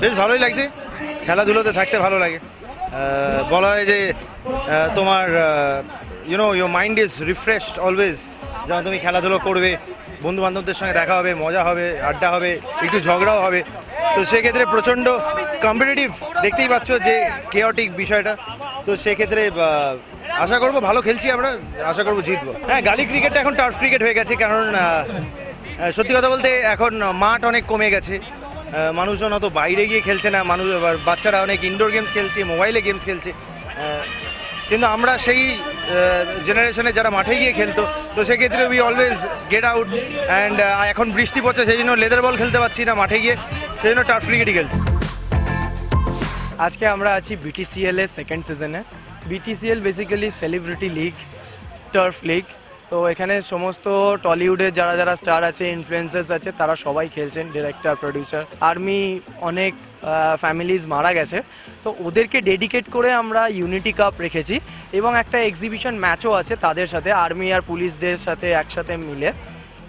বেশ ভালোই লাগছে, খেলাধুলোতে থাকতে ভালো লাগে। বলা হয় যে তোমার your mind is refreshed always, যেমন তুমি খেলাধুলো করবে, বন্ধু বান্ধবদের সঙ্গে দেখা হবে, মজা হবে, আড্ডা হবে, একটু ঝগড়াও হবে। তো সেক্ষেত্রে প্রচণ্ড কম্পিটিটিভ, দেখতেই পাচ্ছ যে কেওটিক বিষয়টা। তো সেক্ষেত্রে আশা করবো ভালো খেলছি আমরা, আশা করবো জিতবো। হ্যাঁ, গালি ক্রিকেটটা এখন টার্ফ ক্রিকেট হয়ে গেছে, কারণ সত্যি কথা বলতে এখন মাঠ অনেক কমে গেছে, মানুষজন অত বাইরে গিয়ে খেলছে না, বাচ্চারা অনেক ইনডোর গেমস খেলছে, মোবাইলে গেমস খেলছে। কিন্তু আমরা সেই জেনারেশনে যারা মাঠে গিয়ে খেলতো, তো সেক্ষেত্রে we always get out and এখন বৃষ্টি পড়ছে, সেই জন্য লেদার বল খেলতে পারছি না মাঠে গিয়ে, সেই জন্য টার্ফ ক্রিকেটই খেলছি। আজকে আমরা আছি বিটিসিএল এর সেকেন্ড সিজনে। BTCL basically celebrity league, turf league. তো এখানে সমস্ত টলিউডের যারা যারা স্টার আছে, ইনফ্লুয়েন্সার্স আছে, তারা সবাই খেলছেন, ডিরেক্টর, প্রডিউসার। আর্মি অনেক ফ্যামিলিজ মারা গেছে, তো ওদেরকে ডেডিকেট করে আমরা ইউনিটি কাপ রেখেছি এবং একটা এক্সিবিশন ম্যাচও আছে তাদের সাথে, আর্মি আর পুলিশদের সাথে একসাথে মিলে।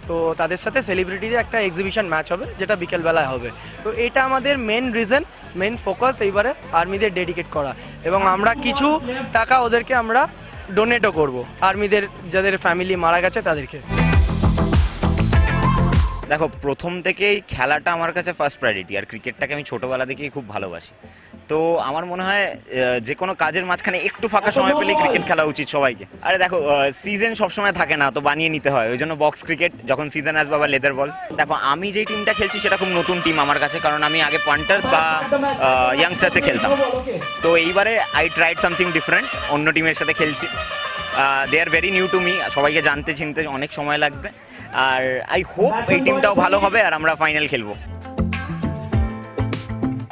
তো তাদের সাথে সেলিব্রিটিদের একটা এক্সিবিশন ম্যাচ হবে, যেটা বিকেলবেলায় হবে। তো এটা আমাদের মেন ফোকাস এইবারে আর্মিদের ডেডিকেট করা, এবং আমরা কিছু টাকা ওদেরকে আমরা ডোনেটও করব আর্মিদের যাদের ফ্যামিলি মারা গেছে তাদেরকে। দেখো, প্রথম থেকেই খেলাটা আমার কাছে ফার্স্ট প্রায়োরিটি, আর ক্রিকেটটাকে আমি ছোটোবেলা থেকেই খুব ভালোবাসি। তো আমার মনে হয় যে কোনো কাজের মাঝখানে একটু ফাঁকা সময় পেলে ক্রিকেট খেলা উচিত সবাইকে। আরে দেখো, সিজন সবসময় থাকে না, তো বানিয়ে নিতে হয়, ওই জন্য বক্স ক্রিকেট যখন সিজন আসবে, বা লেদার বল। দেখো, আমি যেই টিমটা খেলছি সেটা খুব নতুন টিম আমার কাছে, কারণ আমি আগে পয়েন্টার্স বা ইয়াংস্টার্সে খেলতাম। তো এইবারে আই ট্রাইড সামথিং ডিফারেন্ট, অন্য টিমের সাথে খেলছি। They are very new to me, সবাইকে জানতে চিনতে অনেক সময় লাগবে। আর আই হোপ এই টিমটাও ভালো হবে আর আমরা ফাইনাল খেলবো।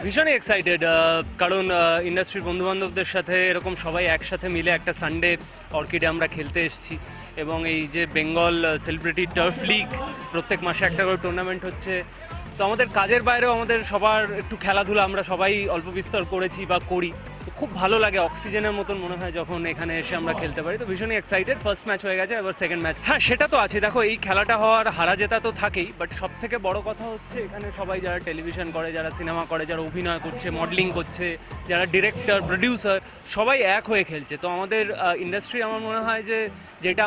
ভীষণই এক্সাইটেড, কারণ ইন্ডাস্ট্রির বন্ধুবান্ধবদের সাথে এরকম সবাই একসাথে মিলে একটা সানডে অর্কিডে আমরা খেলতে এসেছি। এবং এই যে বেঙ্গল সেলিব্রিটি টার্ফ লিগ, প্রত্যেক মাসে একটা করে টুর্নামেন্ট হচ্ছে। তো আমাদের কাজের বাইরেও আমাদের সবার একটু খেলাধুলা আমরা সবাই অল্প বিস্তর করেছি বা করি। তো খুব ভালো লাগে, অক্সিজেনের মতন মনে হয় যখন এখানে এসে আমরা খেলতে পারি। তো ভীষণই এক্সাইটেড। ফার্স্ট ম্যাচ হয়ে গেছে, এবার সেকেন্ড ম্যাচ। হ্যাঁ, সেটা তো আছে। দেখো, এই খেলাটা হওয়ার হারা জেতা তো থাকেই, বাট সব থেকে বড় কথা হচ্ছে এখানে সবাই যারা টেলিভিশন করে, যারা সিনেমা করে, যারা অভিনয় করছে, মডেলিং করছে, যারা ডিরেক্টর, প্রডিউসার, সবাই এক হয়ে খেলছে। তো আমাদের ইন্ডাস্ট্রি, আমার মনে হয় যে যেটা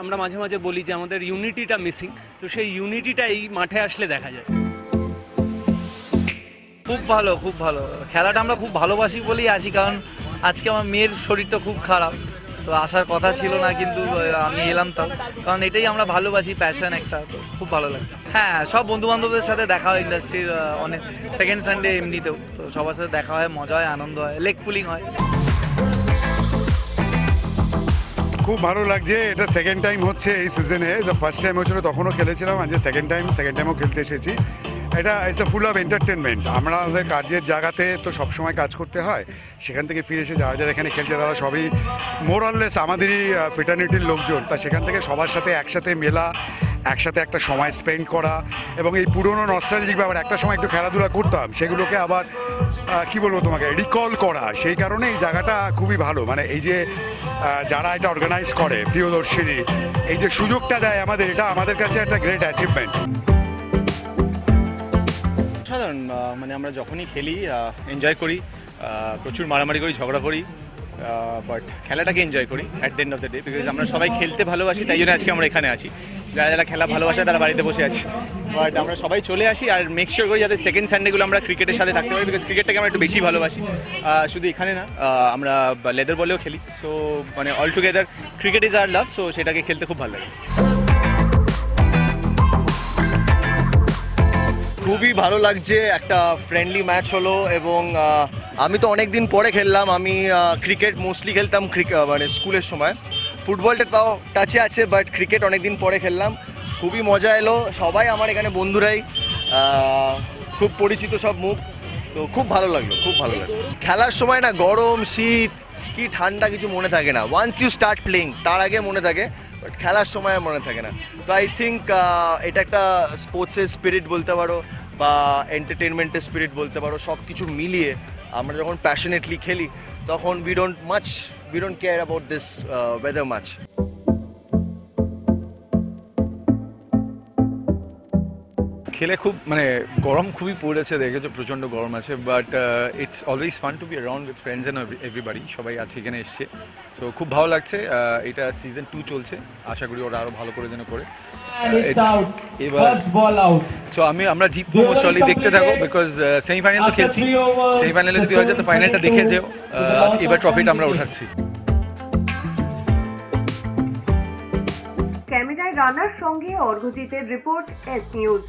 আমরা মাঝে মাঝে বলি যে আমাদের ইউনিটিটা মিসিং, তো সেই ইউনিটিটা এই মাঠে আসলে দেখা যায়। খুব ভালো, খুব ভালো। খেলাটা আমরা খুব ভালোবাসি বলেই আসি, কারণ আজকে আমার মেয়ের শরীরটা খুব খারাপ, তো আসার কথা ছিল না, কিন্তু আমি এলাম তাও, কারণ এটাই আমরা ভালোবাসি, প্যাশন একটা। তো খুব ভালো লাগছে। হ্যাঁ, সব বন্ধু বান্ধবদের সাথে দেখা হয় ইন্ডাস্ট্রির অনেক, সেকেন্ড সানডে এমনিতেও, তো সবার সাথে দেখা হয়, মজা হয়, আনন্দ হয়, লেগ পুলিং হয়। খুব ভালো লাগছে। এটা সেকেন্ড টাইম হচ্ছে এই সিজনে, যে ফার্স্ট টাইম হচ্ছিল তখনও খেলেছিলাম, আজ সেকেন্ড টাইমও খেলতে এসেছি। এটা it's a full of entertainment. আমাদের কাজের জায়গাতে তো সবসময় কাজ করতে হয়, সেখান থেকে ফিরে এসে যারা যারা এখানে খেলছে তারা সবই মোরঅললেস আমাদেরই ফ্রেটার্নিটির লোকজন। তা সেখান থেকে সবার সাথে একসাথে মেলা, একসাথে একটা সময় স্পেন্ড করা, এবং এই পুরনো নস্টালজিক ব্যাপার, একটা সময় একটু খেলাধুলা করতাম, সেগুলোকে আবার কি বলবো তোমাকে, রিকল করা। সেই কারণে এই জায়গাটা খুবই ভালো। মানে এই যে যারা এটা অর্গানাইজ করে, প্রিয়দর্শিনী, এই যে সুযোগটা দেয় আমাদের, এটা আমাদের কাছে একটা গ্রেট অ্যাচিভমেন্ট। সাধারণ মানে আমরা যখনই খেলি এনজয় করি, প্রচুর মারামারি করি, ঝগড়া করি, বাট খেলাটাকে এনজয় করি at the end of the day, because আমরা সবাই খেলতে ভালোবাসি, তাই জন্য আজকে আমরা এখানে আছি। যারা যারা খেলা ভালোবাসে তারা বাড়িতে বসে আছে, বাট আমরা সবাই চলে আসি আর মেক শিওর করি যাতে সেকেন্ড সানডেগুলো আমরা ক্রিকেটের সাথে থাকতে পারি, বিকজ ক্রিকেটটাকে আমরা একটু বেশি ভালোবাসি। শুধু এখানে না, আমরা লেদার বলেও খেলি। সো মানে all together cricket is our love, so সেটাকে খেলতে খুব ভালো লাগে। খুবই ভালো লাগছে, একটা ফ্রেন্ডলি ম্যাচ হলো। এবং আমি তো অনেক দিন পরে খেললাম। আমি ক্রিকেট মোস্টলি খেলতাম মানে স্কুলের সময়, ফুটবলটা তাও টাচে আছে, বাট ক্রিকেট অনেক দিন পরে খেললাম। খুবই মজা এলো, সবাই আমার এখানে বন্ধুরাই, খুব পরিচিত সব মুখ। তো খুব ভালো লাগলো, খুব ভালো লাগলো। খেলার সময় না গরম, শীত, কি ঠান্ডা কিছু মনে থাকে না। ওয়ান্স ইউ স্টার্ট প্লেইং, তার আগে মনে থাকে, বাট খেলার সময় মনে থাকে না। তো আই থিঙ্ক এটা একটা স্পোর্টসের স্পিরিট বলতে পারো, বা এন্টারটেনমেন্টের স্পিরিট বলতে পারো। সব কিছু মিলিয়ে আমরা যখন প্যাশনেটলি খেলি, তখন we don't care about this weather much. খেলে খুব মানে গরম খুবই পড়েছে, দেখেছো প্রচণ্ড গরম আছে, but it's always fun to be around with friends and everybody, সবাই আছে এখানে এসছে, সো খুব ভালো লাগছে। এটা সিজন 2 চলছে, আশা করি ওরা আরও ভালো করে যেন করে। এবার সো আমরা জিতবো মোস্ট অলি, দেখতে থাকো, বিকজ সেমিফাইনাল তো খেলছি, সেমিফাইনালে যদি হয়ে যায় তো ফাইনালটা দেখে যেও। আজকে এবার ট্রফিটা আমরা উঠাচ্ছি। ক্যামেরায় রানার সঙ্গে অর্ঘজিতের রিপোর্ট এস নিউজ।